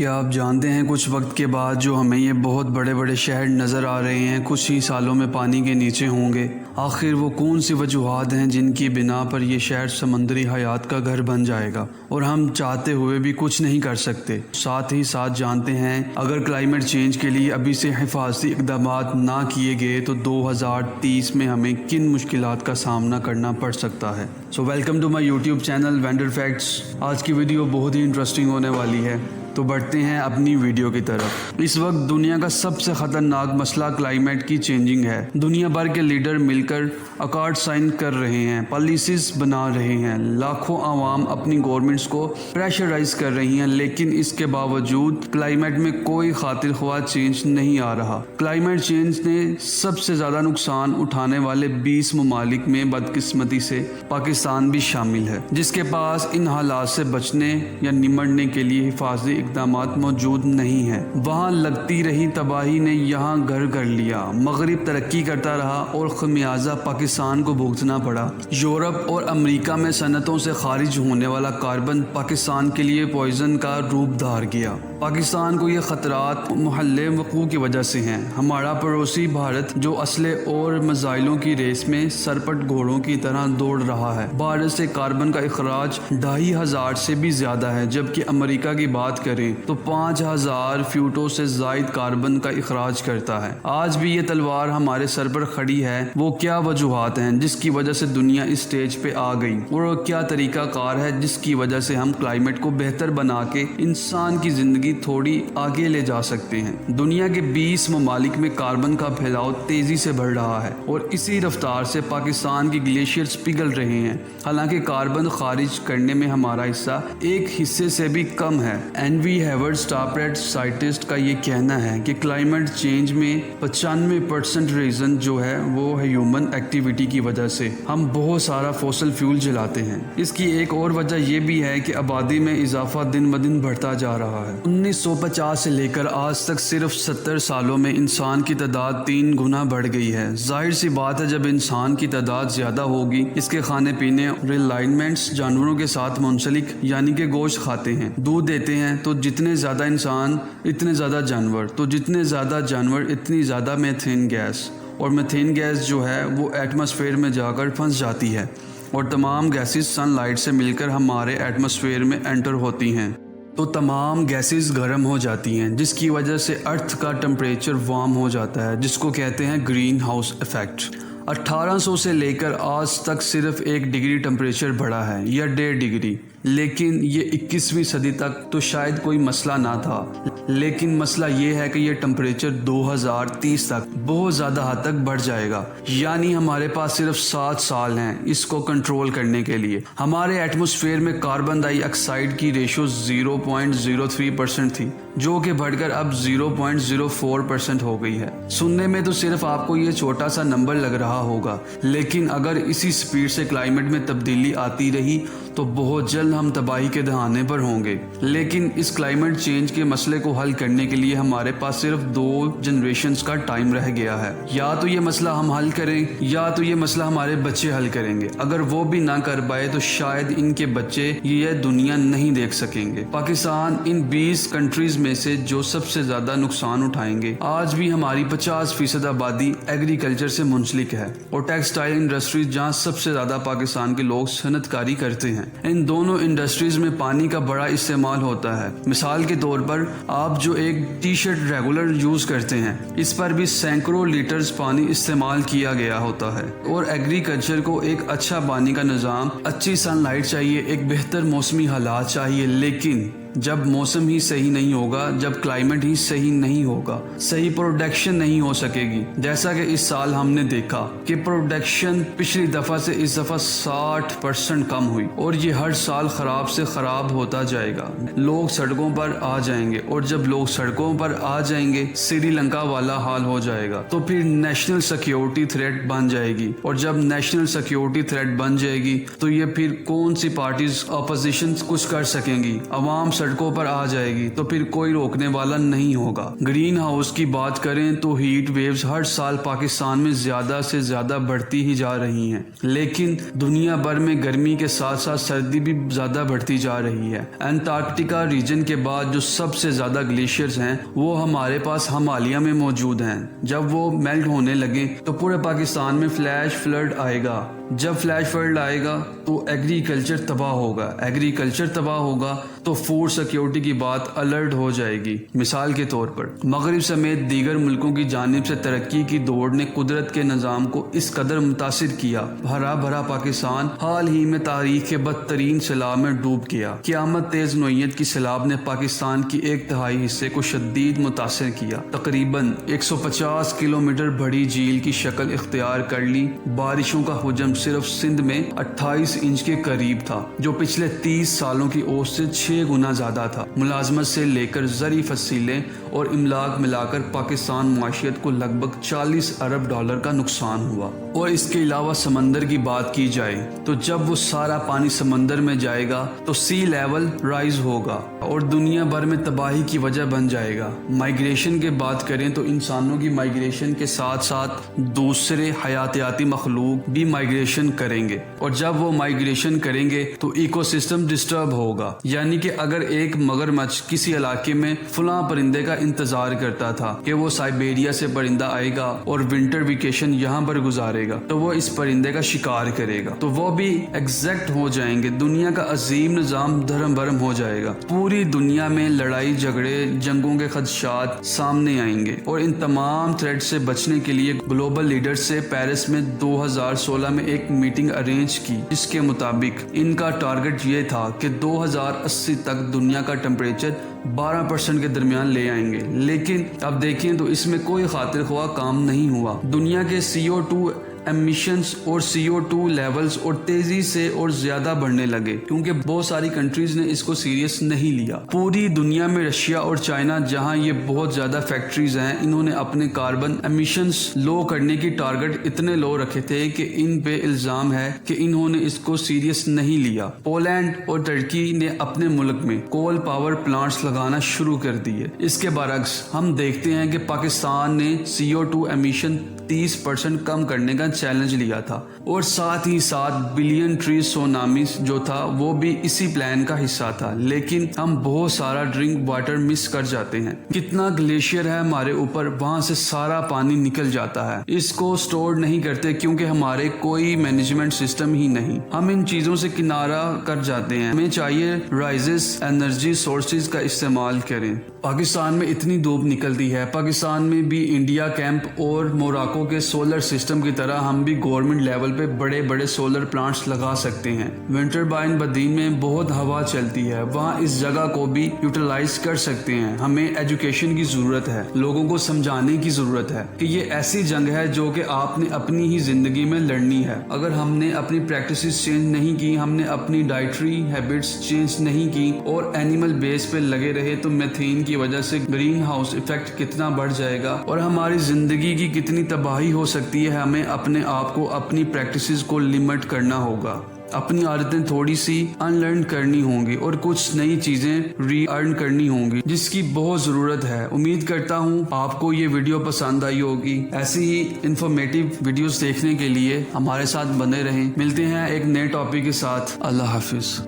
کیا آپ جانتے ہیں کچھ وقت کے بعد جو ہمیں یہ بہت بڑے بڑے شہر نظر آ رہے ہیں کچھ ہی سالوں میں پانی کے نیچے ہوں گے؟ آخر وہ کون سی وجوہات ہیں جن کی بنا پر یہ شہر سمندری حیات کا گھر بن جائے گا اور ہم چاہتے ہوئے بھی کچھ نہیں کر سکتے؟ ساتھ ہی ساتھ جانتے ہیں اگر کلائمیٹ چینج کے لیے ابھی سے حفاظتی اقدامات نہ کیے گئے تو 2030 میں ہمیں کن مشکلات کا سامنا کرنا پڑ سکتا ہے۔ So welcome to my YouTube channel wonder facts. آج کی ویڈیو بہت ہی انٹرسٹنگ ہونے والی ہے، تو بڑھتے ہیں اپنی ویڈیو کی طرف۔ اس وقت دنیا کا سب سے خطرناک مسئلہ کلائمیٹ کی چینجنگ ہے۔ دنیا بھر کے لیڈر مل کر اکارڈ سائن کر رہے ہیں، پالیسیز بنا رہے ہیں، لاکھوں عوام اپنی گورنمنٹس کو پریشرائز کر رہی ہیں، لیکن اس کے باوجود کلائمیٹ میں کوئی خاطر خواہ چینج نہیں آ رہا۔ کلائمیٹ چینج نے سب سے زیادہ نقصان اٹھانے والے 20 ممالک میں بدقسمتی سے پاکستان بھی شامل ہے، جس کے پاس ان حالات سے بچنے یا نمٹنے کے لیے حفاظتی اقدامات موجود نہیں ہیں۔ وہاں لگتی رہی تباہی نے یہاں گھر کر لیا، مغرب ترقی کرتا رہا اور خمیازہ پاکستان کو بھگتنا پڑا۔ یورپ اور امریکہ میں صنعتوں سے خارج ہونے والا کاربن پاکستان کے لیے پوائزن کا روپ دھار گیا۔ پاکستان کو یہ خطرات محل وقوع کی وجہ سے ہیں۔ ہمارا پڑوسی بھارت جو اسلحے اور میزائلوں کی ریس میں سرپٹ گھوڑوں کی طرح دوڑ رہا ہے، بھارت سے کاربن کا اخراج 2500 سے بھی زیادہ ہے، جبکہ امریکہ کی بات کریں تو 5000 فیوٹو سے زائد کاربن کا اخراج کرتا ہے۔ آج بھی یہ تلوار ہمارے سر پر کھڑی ہے۔ وہ کیا وجوہات ہیں جس کی وجہ سے دنیا اس سٹیج پہ آ گئی، اور کیا طریقہ کار ہے جس کی وجہ سے ہم کلائمیٹ کو بہتر بنا کے انسان کی زندگی تھوڑی آگے لے جا سکتے ہیں؟ دنیا کے 20 ممالک میں کاربن کا پھیلاؤ تیزی سے بڑھ رہا ہے اور اسی رفتار سے پاکستان کی گلیشیئرز پگھل رہے ہیں، حالانکہ کاربن خارج کرنے میں ہمارا حصہ ایک حصے سے بھی کم ہے۔ این وی ہیورڈ اسٹارپریڈ سائنٹسٹ کا یہ کہنا ہے کہ کلائمیٹ چینج میں 95% ریزن جو ہے وہ ہے ہیومن ایکٹیویٹی کی وجہ سے۔ ہم بہت سارا فوسل فیول جلاتے ہیں۔ اس کی ایک اور وجہ یہ بھی ہے کہ آبادی میں اضافہ دن بدن بڑھتا جا رہا ہے۔ 1950 سے لے کر آج تک صرف 70 سالوں میں انسان کی تعداد 3 گنا بڑھ گئی ہے۔ ظاہر سی بات ہے جب انسان کی تعداد زیادہ ہوگی، اس کے کھانے پینے ریلائنمنٹس جانوروں کے ساتھ منسلک، یعنی کہ گوشت کھاتے ہیں، دودھ دیتے ہیں، تو جتنے زیادہ انسان اتنے زیادہ جانور، تو جتنے زیادہ جانور اتنی زیادہ میتھین گیس، اور میتھین گیس جو ہے وہ ایٹماسفیئر میں جا کر پھنس جاتی ہے، اور تمام گیسز سن لائٹ سے مل کر ہمارے ایٹماسفیئر میں انٹر ہوتی ہیں، تو تمام گیسز گرم ہو جاتی ہیں، جس کی وجہ سے ارتھ کا ٹمپریچر وارم ہو جاتا ہے، جس کو کہتے ہیں گرین ہاؤس ایفیکٹ۔ 1800 سے لے کر آج تک صرف 1 ڈگری ٹمپریچر بڑھا ہے یا 1.5 ڈگری، لیکن یہ 21ویں صدی تک تو شاید کوئی مسئلہ نہ تھا، لیکن مسئلہ یہ ہے کہ یہ ٹمپریچر 2030 تک بہت زیادہ حد تک بڑھ جائے گا، یعنی ہمارے پاس صرف 7 سال ہیں اس کو کنٹرول کرنے کے لیے۔ ہمارے ایٹماسفیئر میں کاربن ڈائی آکسائڈ کی ریشو 0.03% تھی، جو کہ بڑھ کر اب 0.04% ہو گئی ہے۔ سننے میں تو صرف آپ کو یہ چھوٹا سا نمبر لگ رہا ہوگا، لیکن اگر اسی سپیڈ سے کلائمیٹ میں تبدیلی آتی رہی تو بہت جلد ہم تباہی کے دہانے پر ہوں گے۔ لیکن اس کلائمیٹ چینج کے مسئلے کو حل کرنے کے لیے ہمارے پاس صرف 2 جنریشنز کا ٹائم رہ گیا ہے۔ یا تو یہ مسئلہ ہم حل کریں یا تو یہ مسئلہ ہمارے بچے حل کریں گے۔ اگر وہ بھی نہ کر پائے تو شاید ان کے بچے یہ دنیا نہیں دیکھ سکیں گے۔ پاکستان ان 20 کنٹریز میں سے جو سب سے زیادہ نقصان اٹھائیں گے۔ آج بھی ہماری 50% آبادی ایگریکلچر سے منسلک ہے، اور ٹیکسٹائل انڈسٹریز جہاں سب سے زیادہ پاکستان کے لوگ صنعت کاری کرتے ہیں۔ ان دونوں انڈسٹریز میں پانی کا بڑا استعمال ہوتا ہے۔ مثال کے طور پر آپ جو ایک ٹی شرٹ ریگولر یوز کرتے ہیں، اس پر بھی سینکڑوں لیٹرز پانی استعمال کیا گیا ہوتا ہے، اور ایگریکلچر کو ایک اچھا پانی کا نظام، اچھی سن لائٹ چاہیے، ایک بہتر موسمی حالات چاہیے، لیکن جب موسم ہی صحیح نہیں ہوگا، جب کلائمیٹ ہی صحیح نہیں ہوگا، صحیح پروڈکشن نہیں ہو سکے گی۔ جیسا کہ اس سال ہم نے دیکھا کہ پروڈکشن پچھلی دفعہ سے اس دفعہ 60% کم ہوئی، اور یہ ہر سال خراب سے خراب ہوتا جائے گا۔ لوگ سڑکوں پر آ جائیں گے، اور جب لوگ سڑکوں پر آ جائیں گے سری لنکا والا حال ہو جائے گا، تو پھر نیشنل سیکیورٹی تھریٹ بن جائے گی، اور جب نیشنل سیکیورٹی تھریٹ بن جائے گی تو یہ پھر کون سی پارٹیز اپوزیشن کچھ کر سکیں گی؟ عوام سڑکوں پر آ جائے گی تو پھر کوئی روکنے والا نہیں ہوگا۔ گرین ہاؤس کی بات کریں تو ہیٹ ویوز ہر سال پاکستان میں زیادہ سے زیادہ بڑھتی ہی جا رہی ہیں، لیکن دنیا بھر میں گرمی کے ساتھ ساتھ سردی بھی زیادہ بڑھتی جا رہی ہے۔ انٹارکٹیکا ریجن کے بعد جو سب سے زیادہ گلیشیئرز ہیں وہ ہمارے پاس ہمالیہ میں موجود ہیں۔ جب وہ میلٹ ہونے لگے تو پورے پاکستان میں فلیش فلڈ آئے گا۔ جب فلیش فلڈ آئے گا تو ایگریکلچر تباہ ہوگا، ایگریکلچر تباہ ہوگا تو فوڈ سیکیورٹی کی بات الرٹ ہو جائے گی۔ مثال کے طور پر مغرب سمیت دیگر ملکوں کی جانب سے ترقی کی دوڑ نے قدرت کے نظام کو اس قدر متاثر کیا، ہرا بھرا پاکستان حال ہی میں تاریخ کے بدترین سیلاب میں ڈوب گیا۔ قیامت تیز نوعیت کی سیلاب نے پاکستان کی 1/3 حصے کو شدید متاثر کیا، تقریباً 150 کلومیٹر بڑی جھیل کی شکل اختیار کر لی۔ بارشوں کا حجم صرف سندھ میں 28 انچ کے قریب تھا، جو پچھلے 30 سالوں کی اوسط سے 6 گنا زیادہ تھا۔ ملازمت سے لے کر زرعی فصیلیں اور املاک ملا کر پاکستان معیشت کو لگ بھگ $40 ارب کا نقصان ہوا۔ اور اس کے علاوہ سمندر کی بات کی جائے تو جب وہ سارا پانی سمندر میں جائے گا تو سی لیول رائز ہوگا اور دنیا بھر میں تباہی کی وجہ بن جائے گا۔ مائیگریشن کی بات کریں تو انسانوں کی مائیگریشن کے ساتھ ساتھ دوسرے حیاتیاتی مخلوق بھی مائیگریشن کریں گے، اور جب وہ مائیگریشن کریں گے تو ایکو سسٹم ڈسٹرب ہوگا۔ یعنی کہ اگر ایک مگرمچھ کسی علاقے میں فلاں پرندے کا انتظار کرتا تھا کہ وہ سائبیریا سے پرندہ آئے گا اور ونٹر ویکیشن یہاں پر گزارے گا تو وہ اس پرندے کا شکار کرے گا، تو وہ بھی ایگزیکٹ ہو جائیں گے۔ دنیا کا عظیم نظام دھرم برم ہو جائے گا۔ پوری دنیا میں لڑائی جھگڑے جنگوں کے خدشات سامنے آئیں گے، اور ان تمام تھریٹ سے بچنے کے لیے گلوبل لیڈرز سے پیرس میں 2016 میں ایک میٹنگ ارینج کی، جس کے مطابق ان کا ٹارگٹ یہ تھا کہ 2080 تک دنیا کا ٹمپریچر 12% کے درمیان لے آئیں گے۔ لیکن اب دیکھیں تو اس میں کوئی خاطر خواہ کام نہیں ہوا۔ دنیا کے CO2 ایمیشنز اور CO2 لیولز اور تیزی سے اور زیادہ بڑھنے لگے، کیونکہ بہت ساری کنٹریز نے اس کو سیریس نہیں لیا۔ پوری دنیا میں رشیا اور چائنا، جہاں یہ بہت زیادہ فیکٹریز ہیں، انہوں نے اپنے کاربن ایمیشنز لو کرنے کی ٹارگٹ اتنے لو رکھے تھے کہ ان پہ الزام ہے کہ انہوں نے اس کو سیریس نہیں لیا۔ پولینڈ اور ترکی نے اپنے ملک میں کول پاور پلانٹس لگانا شروع کر دیے۔ اس کے برعکس ہم دیکھتے ہیں کہ پاکستان نے CO2 ایمیشن 30% کم کرنے کا چیلنج لیا تھا، اور ساتھ ہی ساتھ بلین ٹری سونامی جو تھا وہ بھی اسی پلان کا حصہ تھا۔ لیکن ہم بہت سارا ڈرنک واٹر مس کر جاتے ہیں۔ کتنا گلیشیئر ہے ہمارے اوپر، وہاں سے سارا پانی نکل جاتا ہے، اس کو سٹور نہیں کرتے کیونکہ ہمارے کوئی مینجمنٹ سسٹم ہی نہیں۔ ہم ان چیزوں سے کنارہ کر جاتے ہیں۔ ہمیں چاہیے رائزز انرجی سورسز کا استعمال کریں۔ پاکستان میں اتنی دھوپ نکلتی ہے، پاکستان میں بھی انڈیا کیمپ اور موراکو کے سولر سسٹم کی طرح ہم بھی گورنمنٹ لیول پہ بڑے بڑے سولر پلانٹس لگا سکتے ہیں۔ ونٹر بائن بدین میں بہت ہوا چلتی ہے، وہاں اس جگہ کو بھی یوٹیلائز کر سکتے ہیں۔ ہمیں ایجوکیشن کی ضرورت ہے، لوگوں کو سمجھانے کی ضرورت ہے کہ یہ ایسی جنگ ہے جو کہ آپ نے اپنی ہی زندگی میں لڑنی ہے۔ اگر ہم نے اپنی پریکٹسز چینج نہیں کی، ہم نے اپنی ڈائٹری ہیبٹس چینج نہیں کی اور اینیمل بیس پہ لگے رہے تو میتھین کی وجہ سے گرین ہاؤس ایفیکٹ کتنا بڑھ جائے گا اور ہماری زندگی کی کتنی تباہی ہو سکتی ہے۔ ہمیں اپنے آپ کو اپنی پریکٹسز کو لمٹ کرنا ہوگا، اپنی عادتیں تھوڑی سی ان لرن کرنی ہوں گی اور کچھ نئی چیزیں ری ارن کرنی ہوں گی، جس کی بہت ضرورت ہے۔ امید کرتا ہوں آپ کو یہ ویڈیو پسند آئی ہوگی۔ ایسی ہی انفارمیٹیو ویڈیوز دیکھنے کے لیے ہمارے ساتھ بنے رہیں۔ ملتے ہیں ایک نئے ٹاپک کے ساتھ۔ اللہ حافظ۔